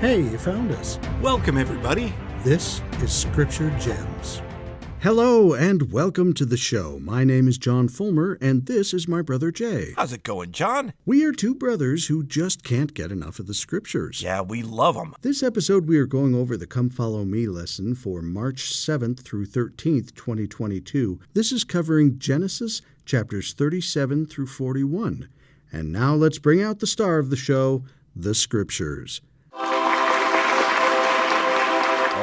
Hey, you found us. Welcome, everybody. This is Scripture Gems. Hello and welcome to the show. My name is John Fullmer, and this is my brother Jay. How's it going, John? We are two brothers who just can't get enough of the Scriptures. Yeah, we love them. This episode, we are going over the Come Follow Me lesson for March 7th through 13th, 2022. This is covering Genesis chapters 37 through 41. And now let's bring out the star of the show, the Scriptures.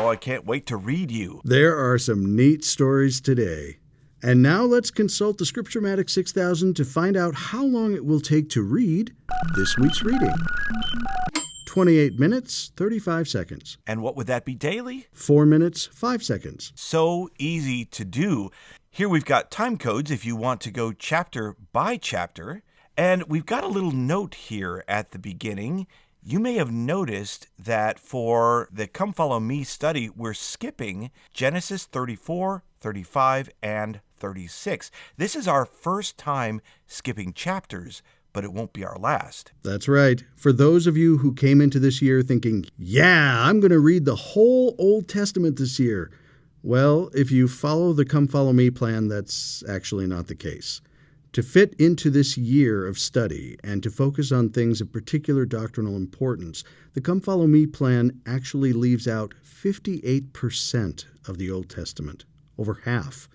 Oh, I can't wait to read you. There are some neat stories today. And now let's consult the Scripturematic 6000 to find out how long it will take to read this week's reading. 28 minutes, 35 seconds. And what would that be daily? 4 minutes, 5 seconds. So easy to do. Here we've got time codes if you want to go chapter by chapter. And we've got a little note here at the beginning. You may have noticed that for the Come Follow Me study, we're skipping Genesis 34, 35, and 36. This is our first time skipping chapters, but it won't be our last. That's right. For those of you who came into this year thinking, yeah, I'm going to read the whole Old Testament this year. Well, if you follow the Come Follow Me plan, that's actually not the case. To fit into this year of study and to focus on things of particular doctrinal importance, the Come Follow Me plan actually leaves out 58% of the Old Testament, over half.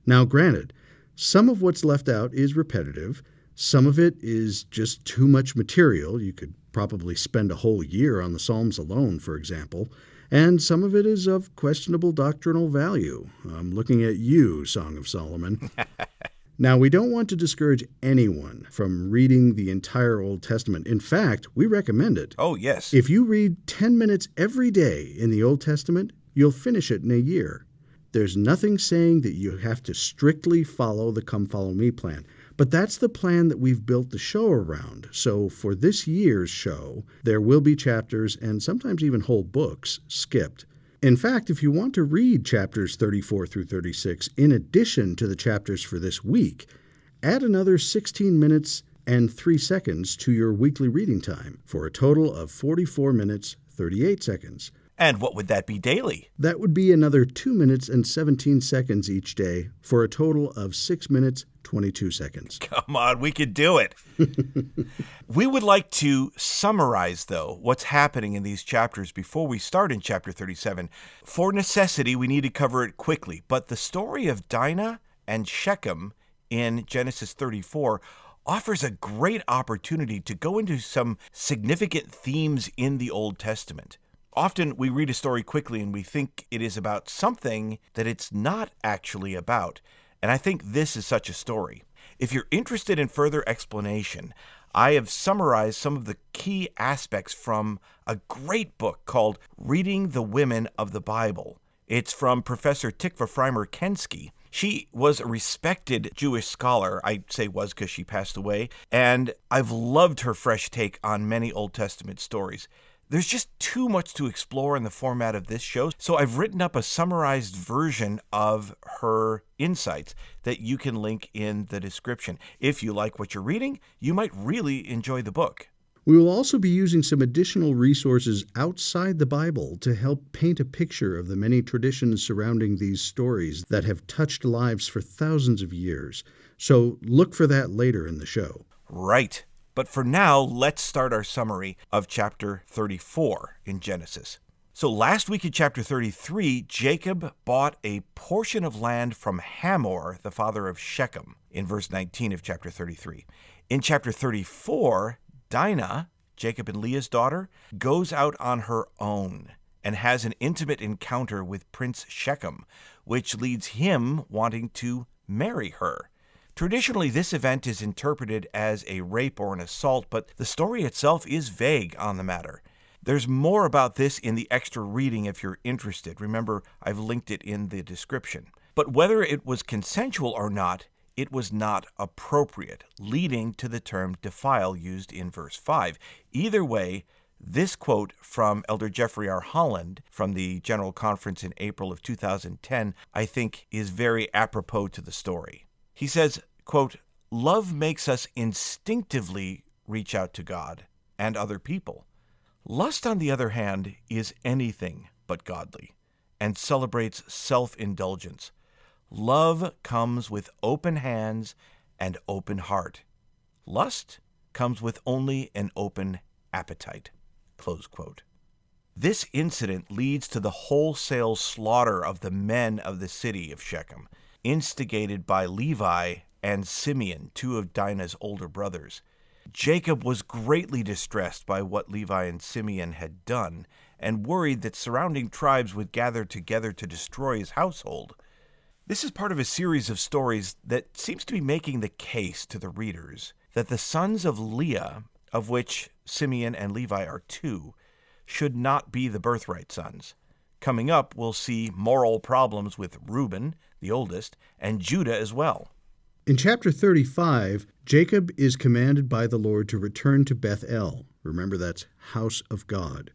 Now, granted, some of what's left out is repetitive. Some of it is just too much material. You could probably spend a whole year on the Psalms alone, for example. And some of it is of questionable doctrinal value. I'm looking at you, Song of Solomon. Now, we don't want to discourage anyone from reading the entire Old Testament. In fact, we recommend it. Oh, yes. If you read 10 minutes every day in the Old Testament, you'll finish it in a year. There's nothing saying that you have to strictly follow the Come Follow Me plan. But that's the plan that we've built the show around. So for this year's show, there will be chapters and sometimes even whole books skipped. In fact, if you want to read chapters 34 through 36 in addition to the chapters for this week, add another 16 minutes and 3 seconds to your weekly reading time for a total of 44 minutes, 38 seconds. And what would that be daily? That would be another 2 minutes and 17 seconds each day for a total of 6 minutes, 22 seconds. Come on, we could do it. We would like to summarize, though, what's happening in these chapters before we start in chapter 37. For necessity, we need to cover it quickly. But the story of Dinah and Shechem in Genesis 34 offers a great opportunity to go into some significant themes in the Old Testament. Often we read a story quickly and we think it is about something that it's not actually about. And I think this is such a story. If you're interested in further explanation, I have summarized some of the key aspects from a great book called Reading the Women of the Bible. It's from Professor Tikva Frymer-Kensky. She was a respected Jewish scholar. I say was because she passed away. And I've loved her fresh take on many Old Testament stories. There's just too much to explore in the format of this show, so I've written up a summarized version of her insights that you can link in the description. If you like what you're reading, you might really enjoy the book. We will also be using some additional resources outside the Bible to help paint a picture of the many traditions surrounding these stories that have touched lives for thousands of years. So look for that later in the show. Right. But for now, let's start our summary of chapter 34 in Genesis. So last week in chapter 33, Jacob bought a portion of land from Hamor, the father of Shechem, in verse 19 of chapter 33. In chapter 34, Dinah, Jacob and Leah's daughter, goes out on her own and has an intimate encounter with Prince Shechem, which leads him wanting to marry her. Traditionally, this event is interpreted as a rape or an assault, but the story itself is vague on the matter. There's more about this in the extra reading if you're interested. Remember, I've linked it in the description. But whether it was consensual or not, it was not appropriate, leading to the term defile used in verse 5. Either way, this quote from Elder Jeffrey R. Holland from the General Conference in April of 2010, I think, is very apropos to the story. He says, quote, "Love makes us instinctively reach out to God and other people. Lust, on the other hand, is anything but godly and celebrates self-indulgence. Love comes with open hands and open heart. Lust comes with only an open appetite." Close quote. This incident leads to the wholesale slaughter of the men of the city of Shechem, instigated by Levi and Simeon, two of Dinah's older brothers. Jacob was greatly distressed by what Levi and Simeon had done and worried that surrounding tribes would gather together to destroy his household. This is part of a series of stories that seems to be making the case to the readers that the sons of Leah, of which Simeon and Levi are two, should not be the birthright sons. Coming up, we'll see moral problems with Reuben, the oldest, and Judah as well. In chapter 35, Jacob is commanded by the Lord to return to Bethel. Remember, that's house of God.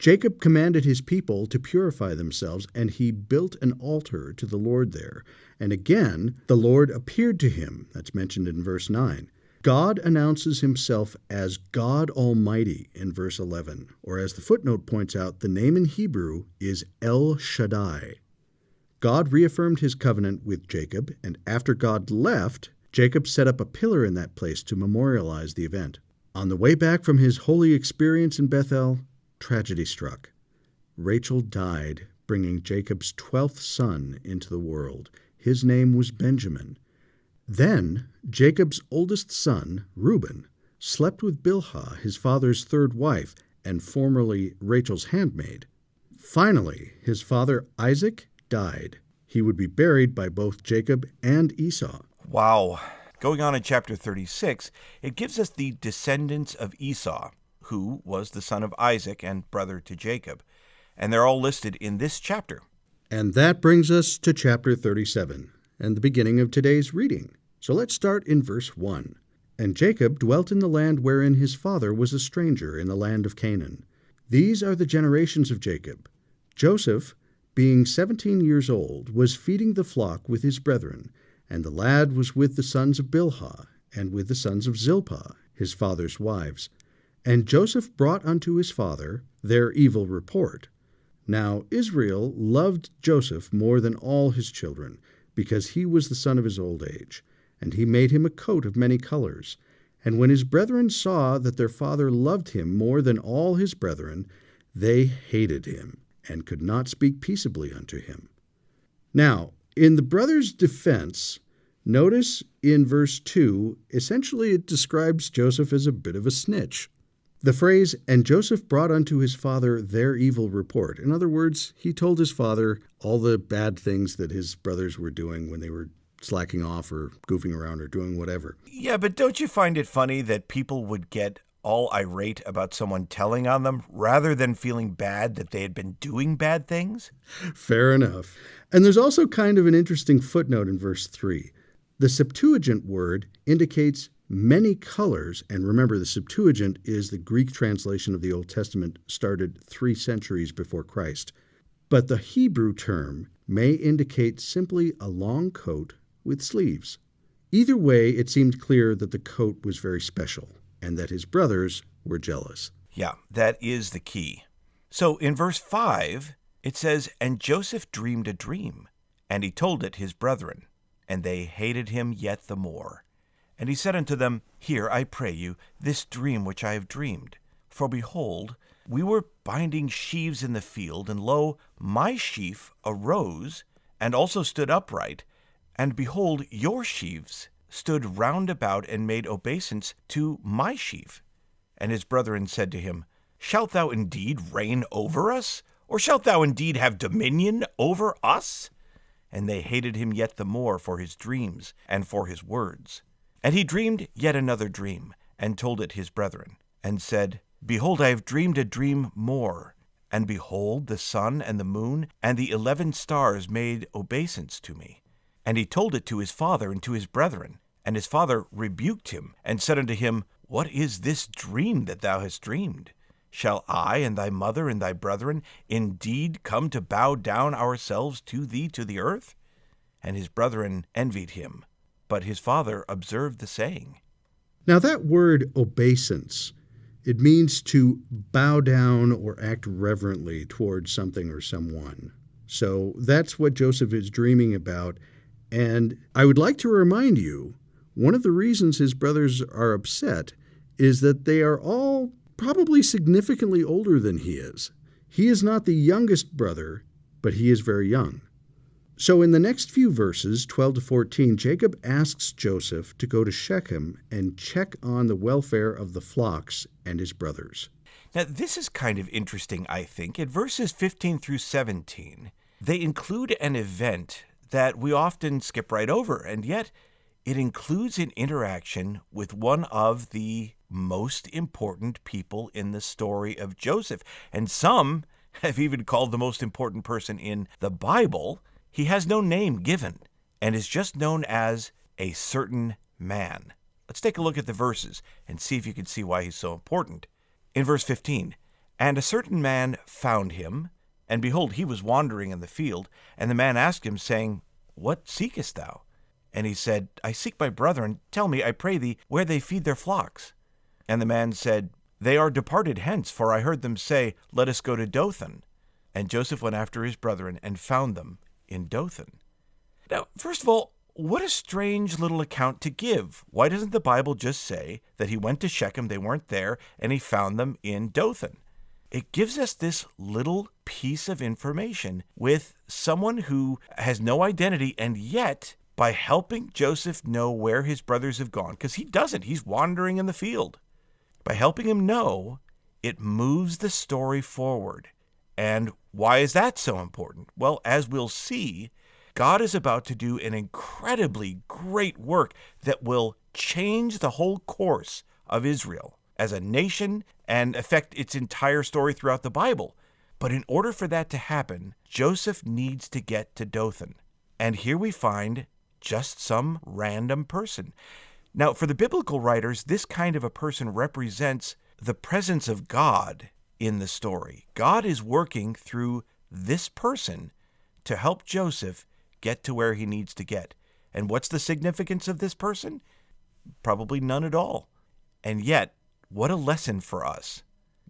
Jacob commanded his people to purify themselves, and he built an altar to the Lord there. And again, the Lord appeared to him. That's mentioned in verse 9. God announces himself as God Almighty in verse 11, or as the footnote points out, the name in Hebrew is El Shaddai. God reaffirmed his covenant with Jacob, and after God left, Jacob set up a pillar in that place to memorialize the event. On the way back from his holy experience in Bethel, tragedy struck. Rachel died, bringing Jacob's 12th son into the world. His name was Benjamin. Then Jacob's oldest son, Reuben, slept with Bilhah, his father's third wife, and formerly Rachel's handmaid. Finally, his father Isaac died. He would be buried by both Jacob and Esau. Wow. Going on in chapter 36, it gives us the descendants of Esau, who was the son of Isaac and brother to Jacob. And they're all listed in this chapter. And that brings us to chapter 37 and the beginning of today's reading. So let's start in verse 1. "And Jacob dwelt in the land wherein his father was a stranger, in the land of Canaan. These are the generations of Jacob. Joseph, being 17 years old, was feeding the flock with his brethren, and the lad was with the sons of Bilhah, and with the sons of Zilpah, his father's wives. And Joseph brought unto his father their evil report. Now Israel loved Joseph more than all his children, because he was the son of his old age. And he made him a coat of many colors. And when his brethren saw that their father loved him more than all his brethren, they hated him, and could not speak peaceably unto him." Now, in the brothers' defense, notice in verse 2, essentially it describes Joseph as a bit of a snitch. The phrase, "and Joseph brought unto his father their evil report." In other words, he told his father all the bad things that his brothers were doing when they were slacking off or goofing around or doing whatever. Yeah, but don't you find it funny that people would get all irate about someone telling on them rather than feeling bad that they had been doing bad things? Fair enough. And there's also kind of an interesting footnote in verse 3. The Septuagint word indicates many colors, and remember, the Septuagint is the Greek translation of the Old Testament started 3 centuries before Christ. But the Hebrew term may indicate simply a long coat with sleeves. Either way, it seemed clear that the coat was very special, and that his brothers were jealous. Yeah, that is the key. So in verse 5, it says, "And Joseph dreamed a dream, and he told it his brethren, and they hated him yet the more. And he said unto them, Hear, I pray you, this dream which I have dreamed. For behold, we were binding sheaves in the field, and lo, my sheaf arose, and also stood upright, and behold, your sheaves stood round about and made obeisance to my sheaf. And his brethren said to him, Shalt thou indeed reign over us? Or shalt thou indeed have dominion over us? And they hated him yet the more for his dreams and for his words. And he dreamed yet another dream, and told it his brethren, and said, Behold, I have dreamed a dream more. And behold, the sun and the moon and the 11 stars made obeisance to me. And he told it to his father and to his brethren. And his father rebuked him, and said unto him, What is this dream that thou hast dreamed? Shall I and thy mother and thy brethren indeed come to bow down ourselves to thee to the earth? And his brethren envied him, but his father observed the saying. Now that word obeisance It means to bow down or act reverently towards something or someone. So that's what Joseph is dreaming about. And I would like to remind you, one of the reasons his brothers are upset is that they are all probably significantly older than he is. He is not the youngest brother, but he is very young. So in the next few verses, 12 to 14, Jacob asks Joseph to go to Shechem and check on the welfare of the flocks and his brothers. Now, this is kind of interesting, I think. In verses 15 through 17, they include an event that we often skip right over, and yet it includes an interaction with one of the most important people in the story of Joseph. And some have even called the most important person in the Bible. He has no name given and is just known as a certain man. Let's take a look at the verses and see if you can see why he's so important. In verse 15, "And a certain man found him, and behold, he was wandering in the field. And the man asked him, saying, What seekest thou? And he said, I seek my brethren. Tell me, I pray thee, where they feed their flocks. And the man said, They are departed hence, for I heard them say, Let us go to Dothan. And Joseph went after his brethren and found them in Dothan." Now, first of all, what a strange little account to give. Why doesn't the Bible just say that he went to Shechem, they weren't there, and he found them in Dothan? It gives us this little piece of information with someone who has no identity, and yet, by helping Joseph know where his brothers have gone, because he doesn't, he's wandering in the field. By helping him know, it moves the story forward. And why is that so important? Well, as we'll see, God is about to do an incredibly great work that will change the whole course of Israel as a nation and affect its entire story throughout the Bible. But in order for that to happen, Joseph needs to get to Dothan. And here we find just some random person. Now, for the biblical writers, this kind of a person represents the presence of God in the story. God is working through this person to help Joseph get to where he needs to get. And what's the significance of this person? Probably none at all. And yet, what a lesson for us.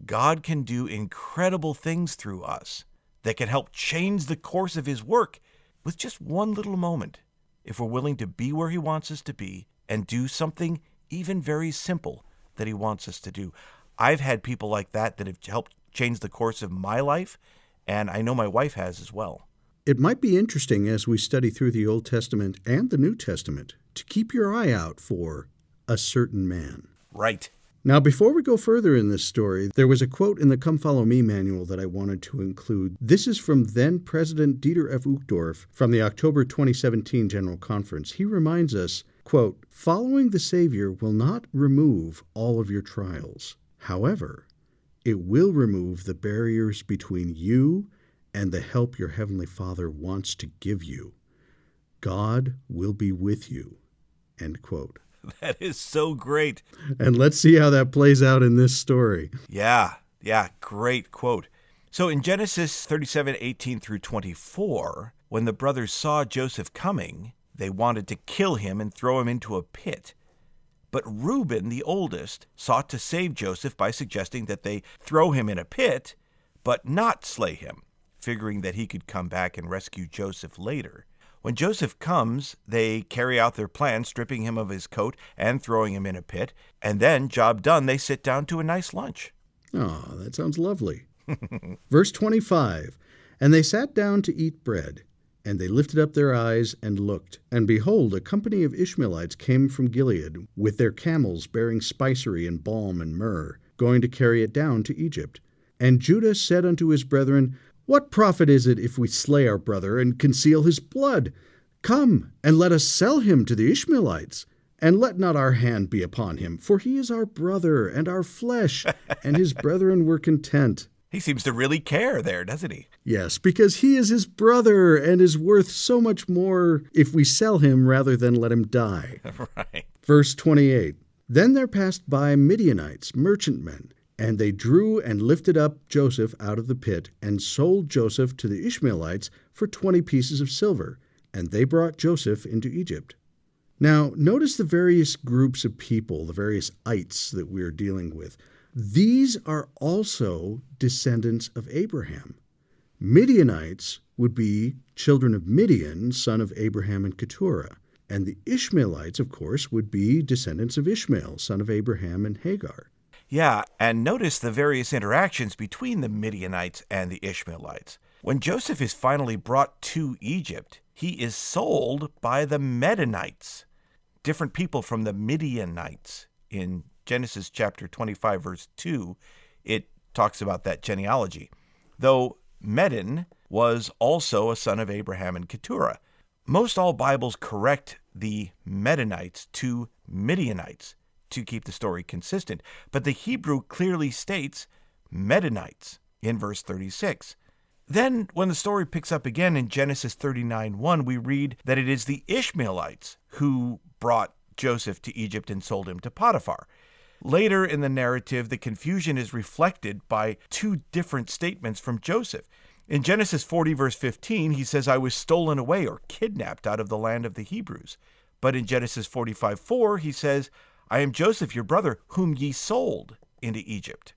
God can do incredible things through us that can help change the course of his work with just one little moment, if we're willing to be where he wants us to be and do something even very simple that he wants us to do. I've had people like that have helped change the course of my life, and I know my wife has as well. It might be interesting as we study through the Old Testament and the New Testament to keep your eye out for a certain man. Right. Now, before we go further in this story, there was a quote in the Come Follow Me manual that I wanted to include. This is from then-President Dieter F. Uchtdorf from the October 2017 General Conference. He reminds us, quote, "Following the Savior will not remove all of your trials. However, it will remove the barriers between you and the help your Heavenly Father wants to give you. God will be with you." End quote. That is so great. And let's see how that plays out in this story. Yeah, great quote. So in Genesis 37:18 through 24, when the brothers saw Joseph coming, they wanted to kill him and throw him into a pit. But Reuben, the oldest, sought to save Joseph by suggesting that they throw him in a pit, but not slay him, figuring that he could come back and rescue Joseph later. When Joseph comes, they carry out their plan, stripping him of his coat and throwing him in a pit. And then, job done, they sit down to a nice lunch. Oh, that sounds lovely. Verse 25, "And they sat down to eat bread, and they lifted up their eyes and looked. And behold, a company of Ishmaelites came from Gilead, with their camels bearing spicery and balm and myrrh, going to carry it down to Egypt. And Judah said unto his brethren, What profit is it if we slay our brother and conceal his blood? Come, and let us sell him to the Ishmaelites, and let not our hand be upon him, for he is our brother and our flesh. And his brethren were content." He seems to really care there, doesn't he? Yes, because he is his brother and is worth so much more if we sell him rather than let him die. Right. Verse 28, "Then there passed by Midianites, merchantmen, and they drew and lifted up Joseph out of the pit, and sold Joseph to the Ishmaelites for 20 pieces of silver, and they brought Joseph into Egypt." Now, notice the various groups of people, the various ites that we are dealing with. These are also descendants of Abraham. Midianites would be children of Midian, son of Abraham and Keturah. And the Ishmaelites, of course, would be descendants of Ishmael, son of Abraham and Hagar. Yeah, and notice the various interactions between the Midianites and the Ishmaelites. When Joseph is finally brought to Egypt, he is sold by the Medanites, different people from the Midianites. In Genesis chapter 25, verse 2, it talks about that genealogy. Though Medan was also a son of Abraham and Keturah. Most all Bibles correct the Medanites to Midianites to keep the story consistent, but the Hebrew clearly states Medanites in verse 36. Then, when the story picks up again in Genesis 39:1, we read that it is the Ishmaelites who brought Joseph to Egypt and sold him to Potiphar. Later in the narrative, the confusion is reflected by two different statements from Joseph. In Genesis 40, verse 15, he says, I was stolen away or kidnapped out of the land of the Hebrews. But in Genesis 45:4, he says, I am Joseph, your brother, whom ye sold into Egypt.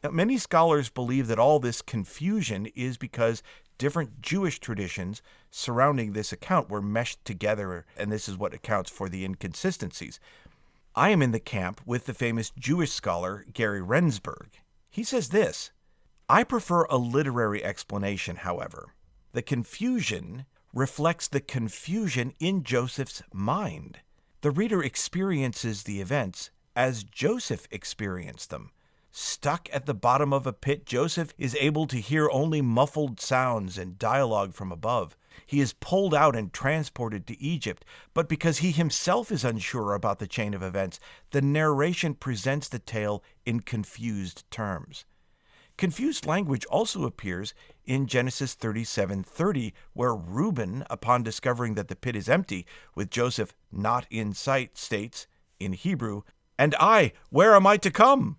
Now, many scholars believe that all this confusion is because different Jewish traditions surrounding this account were meshed together, and this is what accounts for the inconsistencies. I am in the camp with the famous Jewish scholar Gary Rensburg. He says this, I prefer a literary explanation, however. The confusion reflects the confusion in Joseph's mind. The reader experiences the events as Joseph experienced them. Stuck at the bottom of a pit, Joseph is able to hear only muffled sounds and dialogue from above. He is pulled out and transported to Egypt, but because he himself is unsure about the chain of events, the narration presents the tale in confused terms. Confused language also appears in Genesis 37:30, where Reuben, upon discovering that the pit is empty, with Joseph not in sight, states, in Hebrew, And I, where am I to come?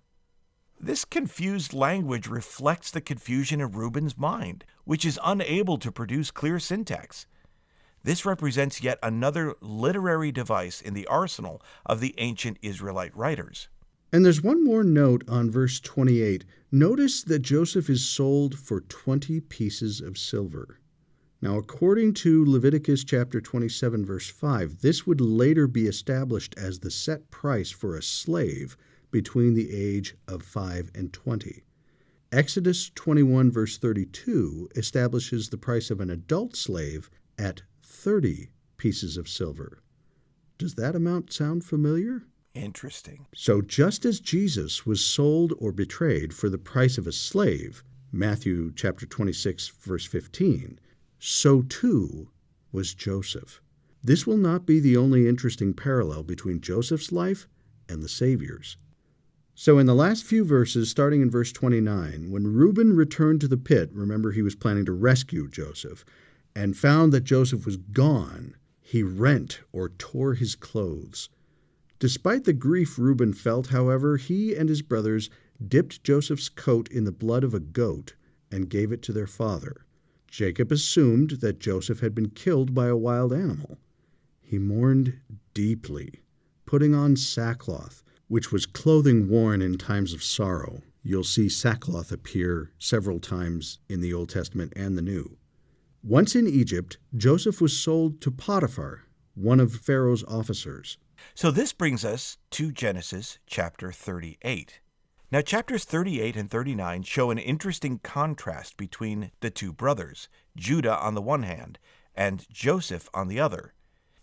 This confused language reflects the confusion in Reuben's mind, which is unable to produce clear syntax. This represents yet another literary device in the arsenal of the ancient Israelite writers. And there's one more note on verse 28. Notice that Joseph is sold for 20 pieces of silver. Now, according to Leviticus chapter 27, verse 5, this would later be established as the set price for a slave between the age of 5 and 20. Exodus 21, verse 32, establishes the price of an adult slave at 30 pieces of silver. Does that amount sound familiar? Interesting. So just as Jesus was sold or betrayed for the price of a slave, Matthew chapter 26, verse 15, so too was Joseph. This will not be the only interesting parallel between Joseph's life and the Savior's. So in the last few verses, starting in verse 29, when Reuben returned to the pit, remember he was planning to rescue Joseph, and found that Joseph was gone, he rent or tore his clothes. Despite the grief Reuben felt, however, he and his brothers dipped Joseph's coat in the blood of a goat and gave it to their father. Jacob assumed that Joseph had been killed by a wild animal. He mourned deeply, putting on sackcloth, which was clothing worn in times of sorrow. You'll see sackcloth appear several times in the Old Testament and the New. Once in Egypt, Joseph was sold to Potiphar, one of Pharaoh's officers. So this brings us to Genesis chapter 38. Now, chapters 38 and 39 show an interesting contrast between the two brothers, Judah on the one hand and Joseph on the other.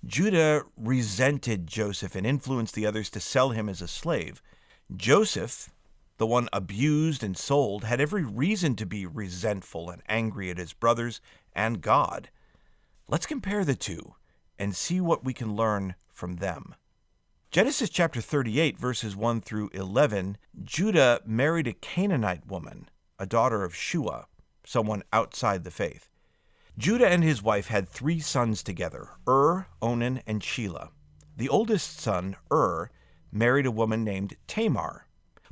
Judah resented Joseph and influenced the others to sell him as a slave. Joseph, the one abused and sold, had every reason to be resentful and angry at his brothers and God. Let's compare the two and see what we can learn from them. Genesis chapter 38, verses 1 through 11, Judah married a Canaanite woman, a daughter of Shua, someone outside the faith. Judah and his wife had 3 sons together, Onan, and Shelah. The oldest son, married a woman named Tamar,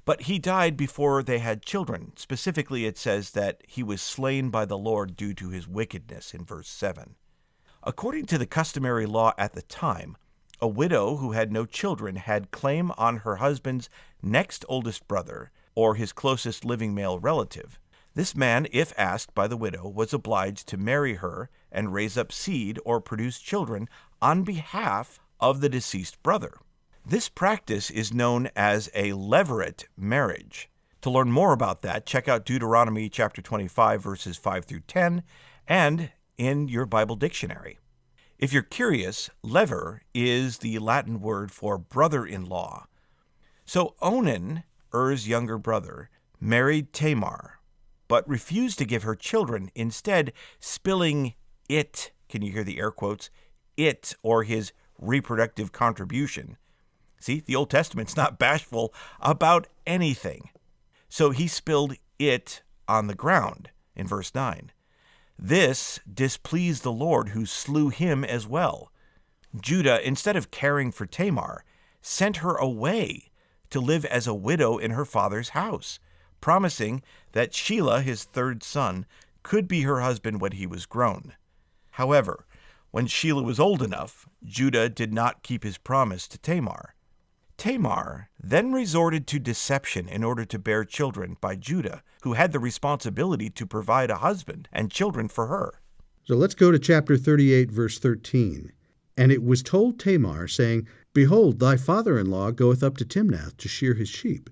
but he died before they had children. Specifically, it says that he was slain by the Lord due to his wickedness in verse 7. According to the customary law at the time, a widow who had no children had claim on her husband's next oldest brother, or his closest living male relative. This man, if asked by the widow, was obliged to marry her and raise up seed or produce children on behalf of the deceased brother. This practice is known as a levirate marriage. To learn more about that, check out Deuteronomy chapter 25, verses 5 through 10, and in your Bible dictionary. If you're curious, lever is the Latin word for brother-in-law. So Onan, Er's younger brother, married Tamar, but refused to give her children, instead spilling it, can you hear the air quotes, it, or his reproductive contribution. See, the Old Testament's not bashful about anything. So he spilled it on the ground in verse 9. This displeased the Lord, who slew him as well. Judah, instead of caring for Tamar, sent her away to live as a widow in her father's house, promising that Shelah, his third son, could be her husband when he was grown. However, when Shelah was old enough, Judah did not keep his promise to Tamar. Tamar then resorted to deception in order to bear children by Judah, who had the responsibility to provide a husband and children for her. So let's go to chapter 38, verse 13. And it was told Tamar, saying, Behold, thy father-in-law goeth up to Timnath to shear his sheep.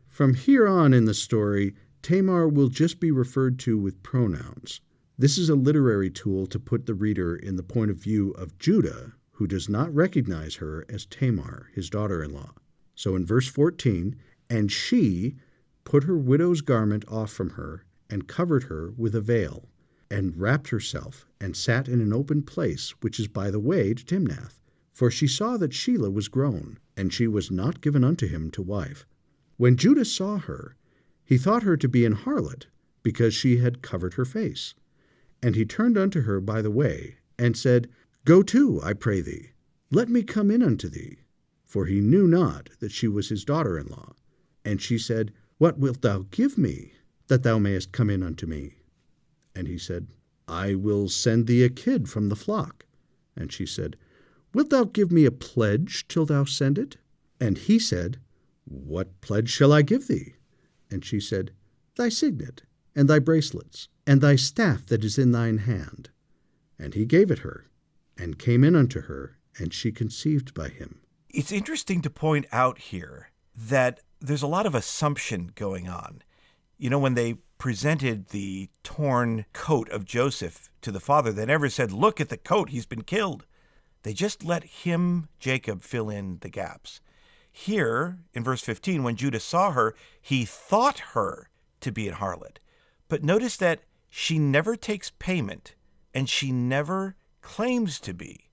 From here on in the story, Tamar will just be referred to with pronouns. This is a literary tool to put the reader in the point of view of Judah, who does not recognize her as Tamar, his daughter-in-law. So in verse 14, and she put her widow's garment off from her, and covered her with a veil, and wrapped herself, and sat in an open place, which is by the way to Timnath. For she saw that Shelah was grown, and she was not given unto him to wife. When Judah saw her, he thought her to be an harlot, because she had covered her face. And he turned unto her by the way, and said, Go to, I pray thee, let me come in unto thee. For he knew not that she was his daughter-in-law. And she said, What wilt thou give me, that thou mayest come in unto me? And he said, I will send thee a kid from the flock. And she said, Wilt thou give me a pledge till thou send it? And he said, What pledge shall I give thee? And she said, Thy signet, and thy bracelets, and thy staff that is in thine hand. And he gave it her, and came in unto her, and she conceived by him. It's interesting to point out here that there's a lot of assumption going on. You know, when they presented the torn coat of Joseph to the father, they never said, Look at the coat, he's been killed. They just let him, Jacob, fill in the gaps. Here, in verse 15, when Judah saw her, he thought her to be an harlot. But notice that she never takes payment, and she never claims to be.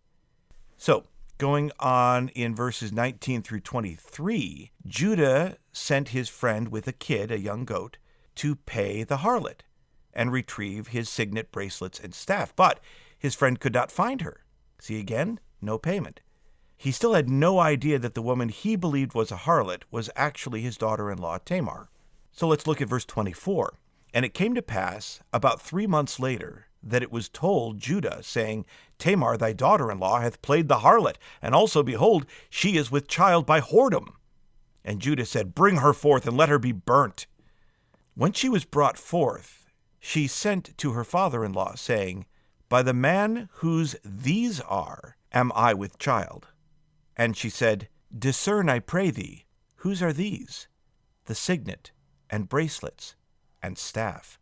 So, going on in verses 19 through 23, Judah sent his friend with a kid, a young goat, to pay the harlot and retrieve his signet, bracelets, and staff. But his friend could not find her. See again? No payment. He still had no idea that the woman he believed was a harlot was actually his daughter-in-law, Tamar. So let's look at verse 24. And it came to pass, about 3 months later, that it was told Judah, saying, Tamar, thy daughter-in-law, hath played the harlot, and also, behold, she is with child by whoredom. And Judah said, Bring her forth, and let her be burnt. When she was brought forth, she sent to her father-in-law, saying, By the man whose these are, am I with child. And she said, Discern, I pray thee, whose are these? The signet, and bracelets, and staff.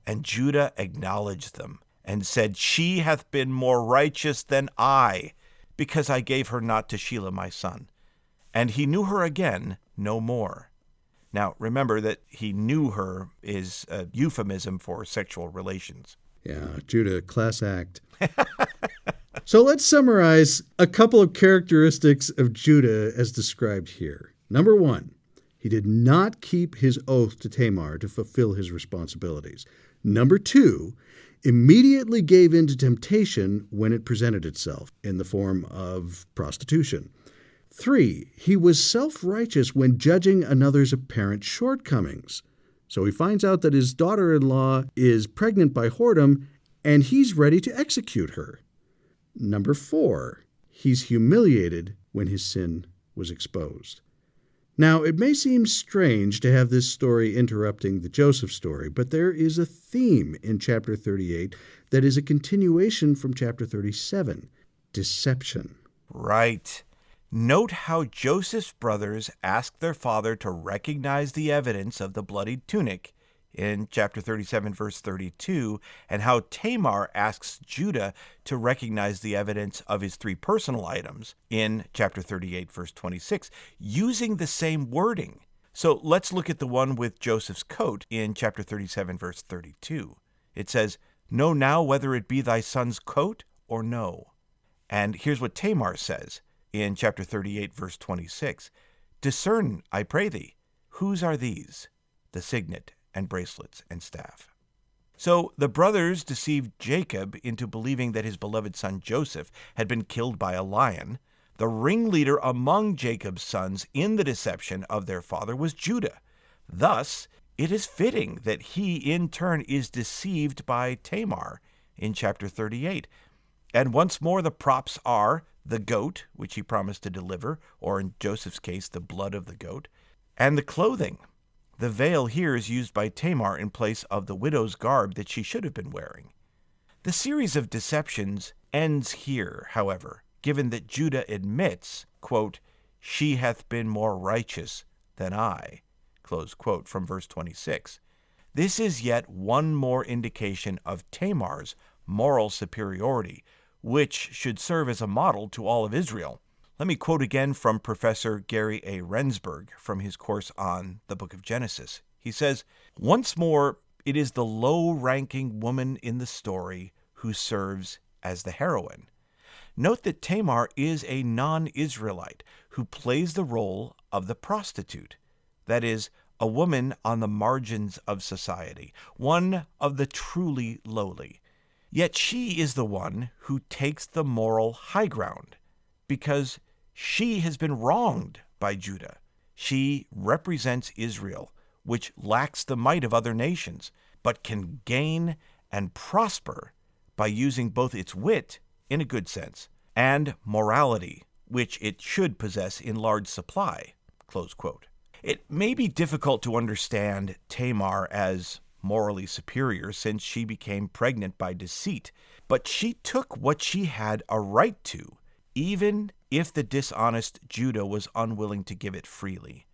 And Judah acknowledged them, and said, She hath been more righteous than I, because I gave her not to Shelah my son. And he knew her again no more. Now, remember that he knew her is a euphemism for sexual relations. Yeah, Judah, class act. So let's summarize a couple of characteristics of Judah as described here. Number one, he did not keep his oath to Tamar to fulfill his responsibilities. Number two, immediately gave in to temptation when it presented itself in the form of prostitution. 3, he was self-righteous when judging another's apparent shortcomings. So he finds out that his daughter-in-law is pregnant by whoredom, and he's ready to execute her. Number 4, he's humiliated when his sin was exposed. Now, it may seem strange to have this story interrupting the Joseph story, but there is a theme in chapter 38 that is a continuation from chapter 37, deception. Right. Note how Joseph's brothers ask their father to recognize the evidence of the bloodied tunic in chapter 37, verse 32, and how Tamar asks Judah to recognize the evidence of his 3 personal items in chapter 38, verse 26, using the same wording. So let's look at the one with Joseph's coat in chapter 37, verse 32. It says, "Know now whether it be thy son's coat or no." And here's what Tamar says in chapter 38, verse 26. "Discern, I pray thee, whose are these? The signet and bracelets and staff." So the brothers deceived Jacob into believing that his beloved son Joseph had been killed by a lion. The ringleader among Jacob's sons in the deception of their father was Judah. Thus, it is fitting that he in turn is deceived by Tamar in chapter 38. And once more the props are the goat, which he promised to deliver, or in Joseph's case, the blood of the goat, and the clothing. The veil here is used by Tamar in place of the widow's garb that she should have been wearing. The series of deceptions ends here, however, given that Judah admits, quote, "She hath been more righteous than I," close quote, from verse 26. This is yet one more indication of Tamar's moral superiority, which should serve as a model to all of Israel. Let me quote again from Professor Gary A. Rensburg from his course on the book of Genesis. He says, "Once more, it is the low-ranking woman in the story who serves as the heroine. Note that Tamar is a non-Israelite who plays the role of the prostitute, that is, a woman on the margins of society, one of the truly lowly. Yet she is the one who takes the moral high ground, because she has been wronged by Judah. She represents Israel, which lacks the might of other nations, but can gain and prosper by using both its wit, in a good sense, and morality, which it should possess in large supply." Close quote. It may be difficult to understand Tamar as morally superior since she became pregnant by deceit, but she took what she had a right to, even if the dishonest Judah was unwilling to give it freely.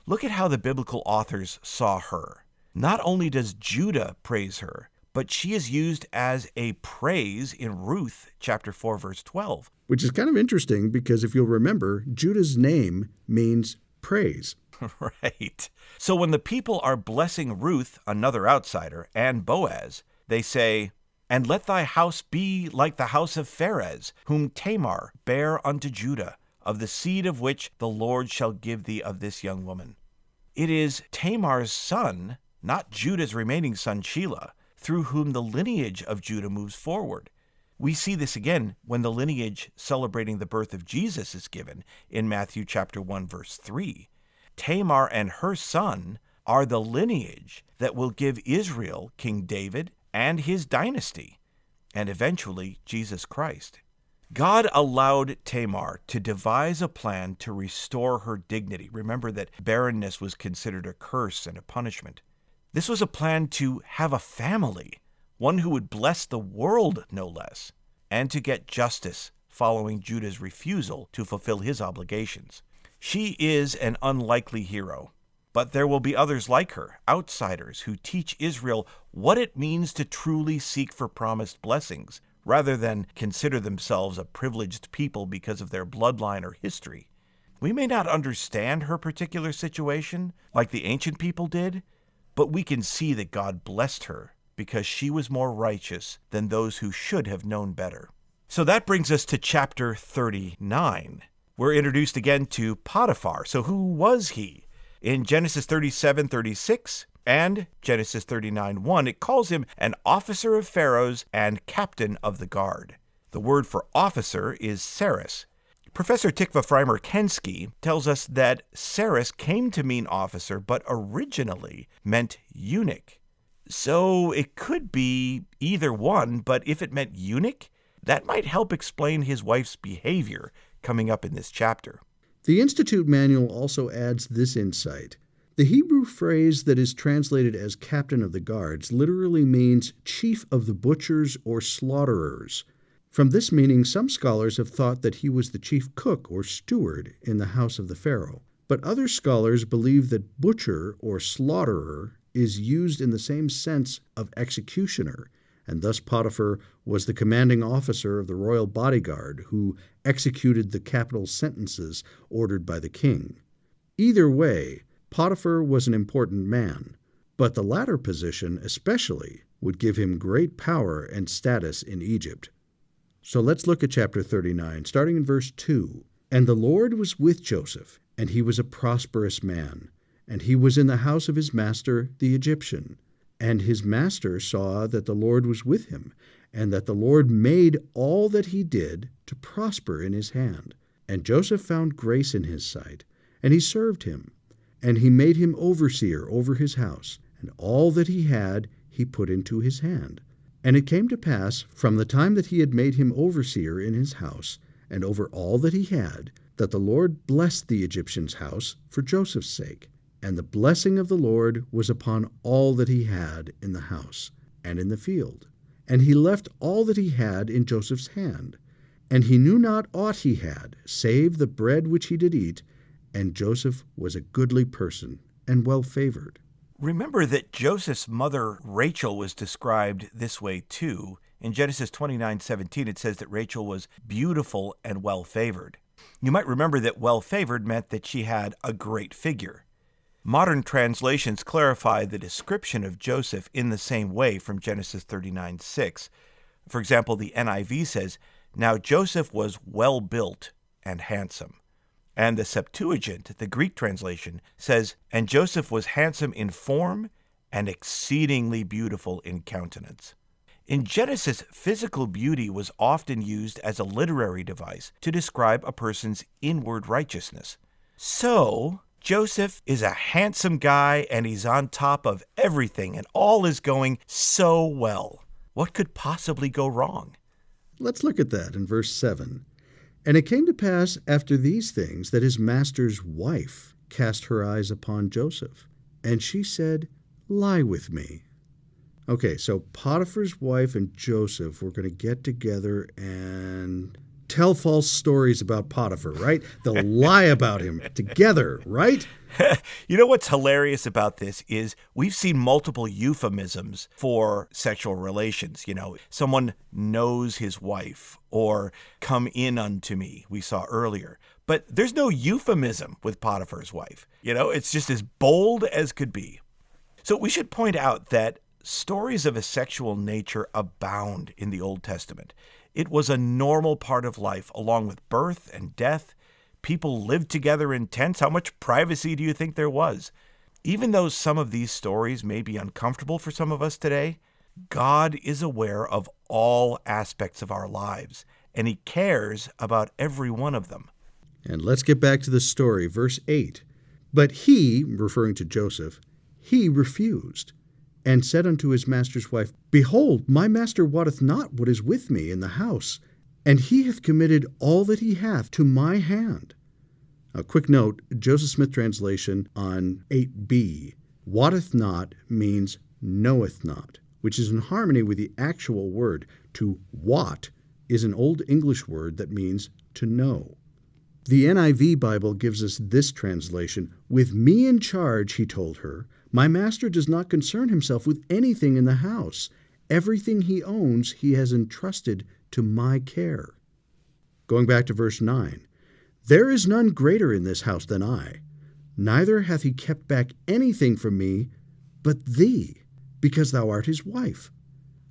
Look at how the biblical authors saw her. Not only does Judah praise her, but she is used as a praise in Ruth chapter 4, verse 12. Which is kind of interesting because if you'll remember, Judah's name means praise. Right. So when the people are blessing Ruth, another outsider, and Boaz, they say, "And let thy house be like the house of Pharez, whom Tamar bare unto Judah, of the seed of which the Lord shall give thee of this young woman." It is Tamar's son, not Judah's remaining son Shelah, through whom the lineage of Judah moves forward. We see this again when the lineage celebrating the birth of Jesus is given in Matthew chapter 1, verse 3. Tamar and her son are the lineage that will give Israel King David and his dynasty, and eventually Jesus Christ. God allowed Tamar to devise a plan to restore her dignity. Remember that barrenness was considered a curse and a punishment. This was a plan to have a family, one who would bless the world no less, and to get justice following Judah's refusal to fulfill his obligations. She is an unlikely hero, but there will be others like her, outsiders who teach Israel what it means to truly seek for promised blessings, rather than consider themselves a privileged people because of their bloodline or history. We may not understand her particular situation like the ancient people did, but we can see that God blessed her because she was more righteous than those who should have known better. So that brings us to chapter 39. We're introduced again to Potiphar. So who was he? In Genesis 37:36 and Genesis 39:1, it calls him an officer of Pharaoh's and captain of the guard. The word for officer is saris. Professor Tikva Freimer-Kensky tells us that saris came to mean officer, but originally meant eunuch. So it could be either one, but if it meant eunuch, that might help explain his wife's behavior coming up in this chapter. The Institute Manual also adds this insight. The Hebrew phrase that is translated as captain of the guards literally means chief of the butchers or slaughterers. From this meaning, some scholars have thought that he was the chief cook or steward in the house of the Pharaoh. But other scholars believe that butcher or slaughterer is used in the same sense of executioner, and thus Potiphar was the commanding officer of the royal bodyguard who executed the capital sentences ordered by the king. Either way, Potiphar was an important man, but the latter position especially would give him great power and status in Egypt. So let's look at chapter 39, starting in verse 2. And the Lord was with Joseph, and he was a prosperous man, and he was in the house of his master the Egyptian. And his master saw that the Lord was with him, and that the Lord made all that he did to prosper in his hand. And Joseph found grace in his sight, and he served him. And he made him overseer over his house, and all that he had he put into his hand. And it came to pass, from the time that he had made him overseer in his house, and over all that he had, that the Lord blessed the Egyptian's house for Joseph's sake. And the blessing of the Lord was upon all that he had in the house and in the field. And he left all that he had in Joseph's hand. And he knew not aught he had, save the bread which he did eat. And Joseph was a goodly person and well favored. Remember that Joseph's mother, Rachel, was described this way too. In Genesis 29:17, it says that Rachel was beautiful and well favored. You might remember that well favored meant that she had a great figure. Modern translations clarify the description of Joseph in the same way from Genesis 39:6. For example, the NIV says, "Now Joseph was well built and handsome." And the Septuagint, the Greek translation, says, "And Joseph was handsome in form and exceedingly beautiful in countenance." In Genesis, physical beauty was often used as a literary device to describe a person's inward righteousness. So, Joseph is a handsome guy and he's on top of everything and all is going so well. What could possibly go wrong? Let's look at that in verse 7. And it came to pass after these things that his master's wife cast her eyes upon Joseph, and she said, "Lie with me." Okay, so Potiphar's wife and Joseph were going to get together and tell false stories about Potiphar, right? They'll lie about him together, right? You know what's hilarious about this is we've seen multiple euphemisms for sexual relations. Someone knows his wife or come in unto me, we saw earlier. But there's no euphemism with Potiphar's wife. It's just as bold as could be. So we should point out that stories of a sexual nature abound in the Old Testament. It was a normal part of life, along with birth and death. People lived together in tents. How much privacy do you think there was? Even though some of these stories may be uncomfortable for some of us today, God is aware of all aspects of our lives, and he cares about every one of them. And let's get back to the story, verse 8. But he, referring to Joseph, he refused, and said unto his master's wife, Behold, my master wotteth not what is with me in the house, and he hath committed all that he hath to my hand. A quick note, Joseph Smith translation on 8b, wotteth not means knoweth not, which is in harmony with the actual word. To wot is an Old English word that means to know. The NIV Bible gives us this translation, With me in charge, he told her, my master does not concern himself with anything in the house. Everything he owns he has entrusted to my care. Going back to verse 9. There is none greater in this house than I. Neither hath he kept back anything from me but thee, because thou art his wife.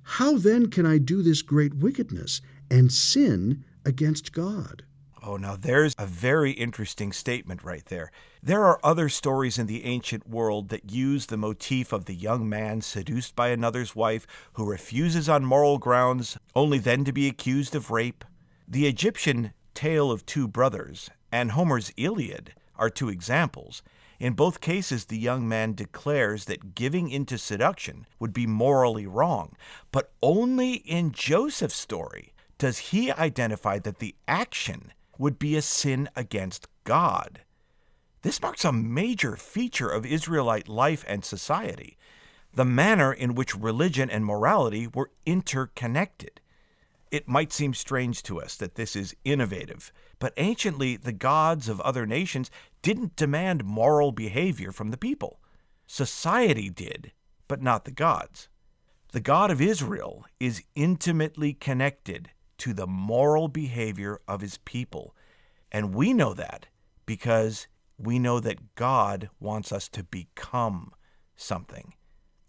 How then can I do this great wickedness and sin against God? Oh, now there's a very interesting statement right there. There are other stories in the ancient world that use the motif of the young man seduced by another's wife who refuses on moral grounds, only then to be accused of rape. The Egyptian tale of two brothers and Homer's Iliad are two examples. In both cases, the young man declares that giving into seduction would be morally wrong, but only in Joseph's story does he identify that the action would be a sin against God. This marks a major feature of Israelite life and society, the manner in which religion and morality were interconnected. It might seem strange to us that this is innovative, but anciently the gods of other nations didn't demand moral behavior from the people. Society did, but not the gods. The God of Israel is intimately connected to the moral behavior of his people, and we know that because we know that God wants us to become something.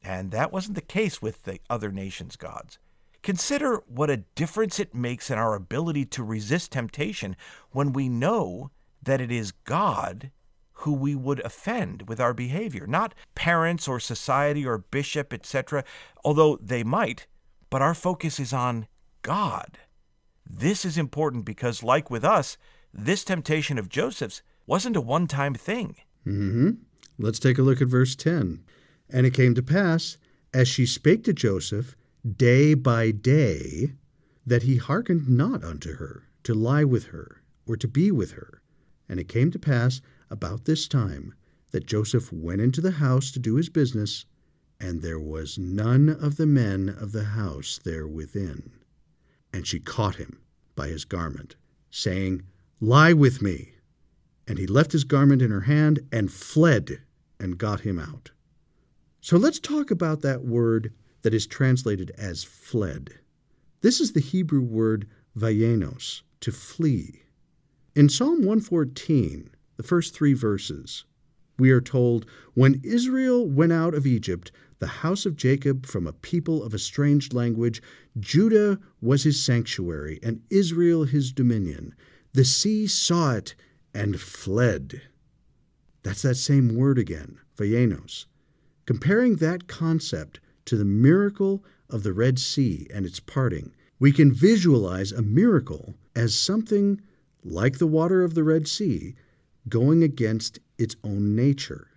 And that wasn't the case with the other nations' gods. Consider what a difference it makes in our ability to resist temptation when we know that it is God who we would offend with our behavior, not parents or society or bishop, etc., although they might, but our focus is on God. This is important because, like with us, this temptation of Joseph's wasn't a one-time thing. Let's take a look at verse 10. And it came to pass, as she spake to Joseph day by day, that he hearkened not unto her, to lie with her, or to be with her. And it came to pass about this time, that Joseph went into the house to do his business, and there was none of the men of the house there within. And she caught him by his garment, saying, Lie with me. And he left his garment in her hand, and fled, and got him out. So let's talk about that word that is translated as fled. This is the Hebrew word vayenos, to flee. In Psalm 114, the first 3 verses, we are told, When Israel went out of Egypt, the house of Jacob from a people of a strange language, Judah was his sanctuary, and Israel his dominion. The sea saw it and fled. That's that same word again, vayenos. Comparing that concept to the miracle of the Red Sea and its parting, we can visualize a miracle as something like the water of the Red Sea going against its own nature.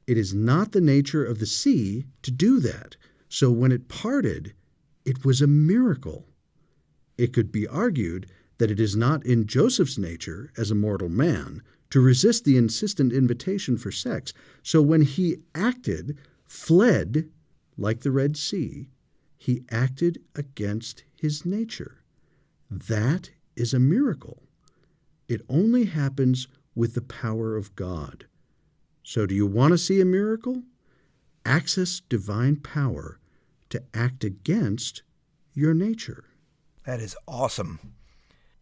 It is not the nature of the sea to do that, so when it parted, it was a miracle. It could be argued that it is not in Joseph's nature as a mortal man to resist the insistent invitation for sex, so when he fled, like the Red Sea, he acted against his nature. That is a miracle. It only happens with the power of God. So do you want to see a miracle? Access divine power to act against your nature. That is awesome.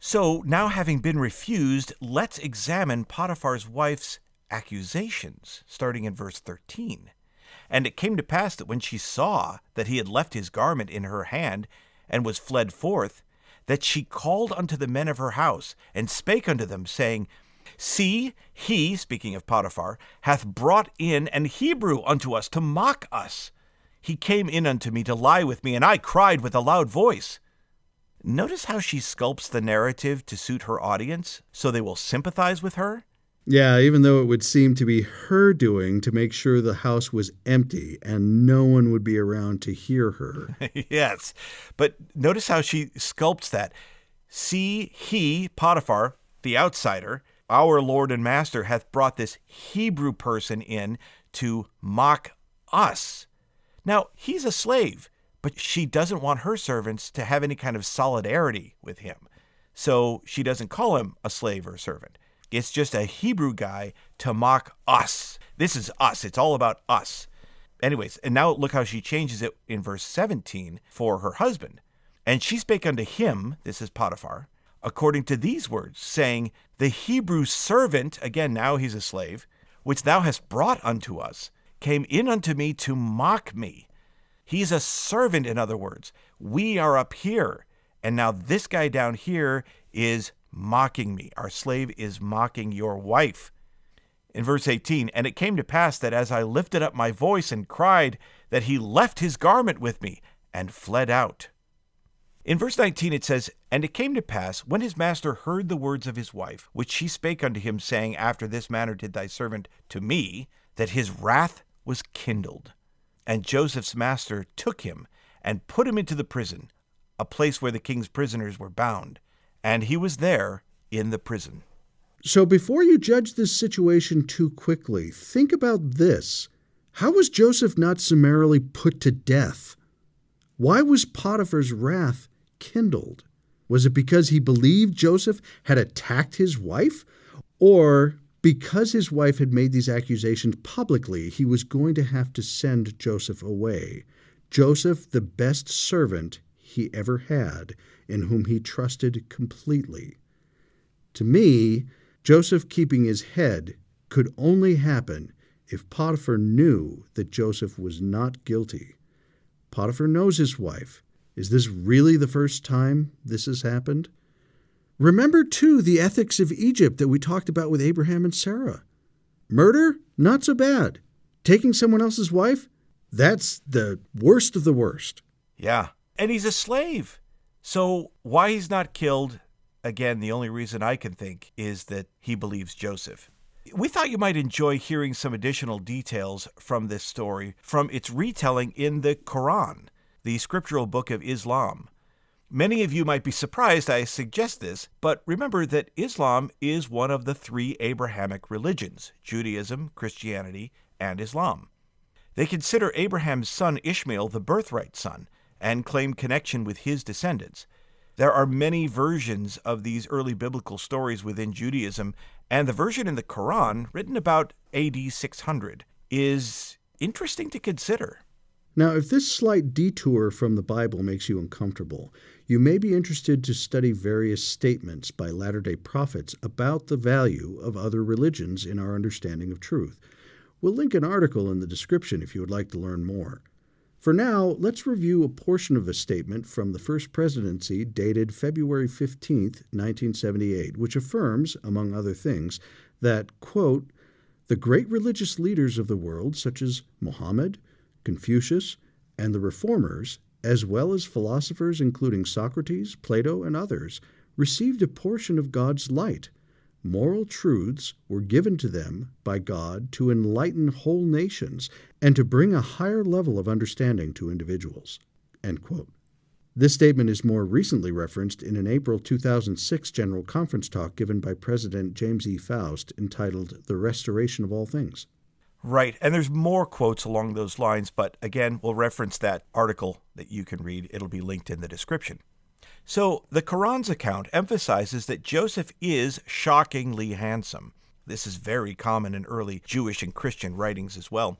So now, having been refused, let's examine Potiphar's wife's accusations, starting in verse 13. And it came to pass that when she saw that he had left his garment in her hand and was fled forth, that she called unto the men of her house, and spake unto them, saying, See, he, speaking of Potiphar, hath brought in an Hebrew unto us to mock us. He came in unto me to lie with me, and I cried with a loud voice. Notice how she sculpts the narrative to suit her audience, so they will sympathize with her? Yeah, even though it would seem to be her doing to make sure the house was empty and no one would be around to hear her. Yes, but notice how she sculpts that. See, he, Potiphar, the outsider, our Lord and Master, hath brought this Hebrew person in to mock us. Now, he's a slave, but she doesn't want her servants to have any kind of solidarity with him. So she doesn't call him a slave or servant. It's just a Hebrew guy to mock us. This is us. It's all about us. Anyways, and now look how she changes it in verse 17 for her husband. And she spake unto him, this is Potiphar, according to these words, saying, The Hebrew servant, again now he's a slave, which thou hast brought unto us, came in unto me to mock me. He's a servant, in other words. We are up here, and now this guy down here is mocking me. Our slave is mocking your wife. In verse 18, And it came to pass that as I lifted up my voice and cried, that he left his garment with me and fled out. In verse 19 it says, And it came to pass, when his master heard the words of his wife, which she spake unto him, saying, After this manner did thy servant to me, that his wrath was kindled. And Joseph's master took him and put him into the prison, a place where the king's prisoners were bound. And he was there in the prison. So before you judge this situation too quickly, think about this. How was Joseph not summarily put to death? Why was Potiphar's wrath kindled? Was it because he believed Joseph had attacked his wife? Or because his wife had made these accusations publicly, he was going to have to send Joseph away? Joseph, the best servant he ever had, in whom he trusted completely. To me, Joseph keeping his head could only happen if Potiphar knew that Joseph was not guilty. Potiphar knows his wife. Is this really the first time this has happened? Remember, too, the ethics of Egypt that we talked about with Abraham and Sarah. Murder? Not so bad. Taking someone else's wife? That's the worst of the worst. Yeah, and he's a slave. So why he's not killed, again, the only reason I can think is that he believes Joseph. We thought you might enjoy hearing some additional details from this story from its retelling in the Quran, the scriptural book of Islam. Many of you might be surprised I suggest this, but remember that Islam is one of the three Abrahamic religions, Judaism, Christianity, and Islam. They consider Abraham's son Ishmael the birthright son and claim connection with his descendants. There are many versions of these early biblical stories within Judaism, and the version in the Quran, written about AD 600, is interesting to consider. Now, if this slight detour from the Bible makes you uncomfortable, you may be interested to study various statements by Latter-day Prophets about the value of other religions in our understanding of truth. We'll link an article in the description if you would like to learn more. For now, let's review a portion of a statement from the First Presidency dated February 15, 1978, which affirms, among other things, that, quote, the great religious leaders of the world, such as Muhammad, Confucius, and the Reformers, as well as philosophers including Socrates, Plato, and others, received a portion of God's light. Moral truths were given to them by God to enlighten whole nations and to bring a higher level of understanding to individuals. End quote. This statement is more recently referenced in an April 2006 General Conference talk given by President James E. Faust entitled The Restoration of All Things. Right, and there's more quotes along those lines, but again, we'll reference that article that you can read. It'll be linked in the description. So, the Quran's account emphasizes that Joseph is shockingly handsome. This is very common in early Jewish and Christian writings as well.